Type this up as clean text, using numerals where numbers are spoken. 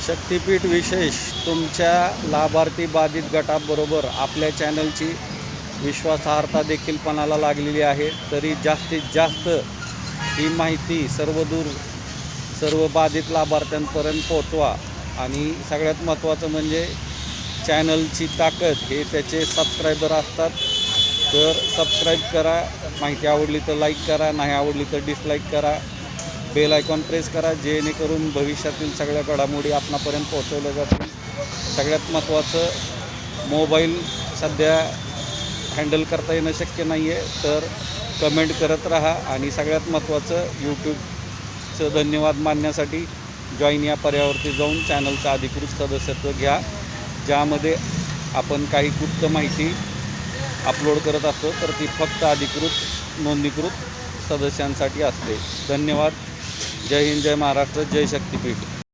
शक्तिपीठ विशेष तुमच्या लाभार्थी बाधित गटाबरोबर आपल्या चॅनलची विश्वासार्हता देखील पणाला लागलेली आहे। तरी जास्तीत जास्त ही माहिती सर्व बाधित लाभार्थ्यांपर्यंत पोहोचवा। आणि सगळ्यात महत्त्वाचं म्हणजे चॅनलची ताकद हे त्याचे सबस्क्रायबर असतात। तर सबस्क्राईब करा, माहिती आवडली तर लाईक करा, नाही आवडली तर डिसलाईक करा, बेल आयकॉन प्रेस करा, जेणेकरून भविष्यातील सगळ्या घडामोडी आपणापर्यंत पोहोचवल्या जातील। सगळ्यात महत्त्वाचं, मोबाईल सध्या हँडल करता येणं शक्य नाही आहे, तर कमेंट करत राहा। आणि सगळ्यात महत्त्वाचं, यूट्यूबचं धन्यवाद मानण्यासाठी जॉईन या पर्यावरती जाऊन चॅनलचं अधिकृत सदस्यत्व घ्या, ज्यामध्ये आपण काही गुप्त माहिती अपलोड करत असतो, तर ती फक्त अधिकृत नोंदणीकृत सदस्यांसाठी असते। धन्यवाद। जय हिंद, जय महाराष्ट्र, जय शक्तिपीठ।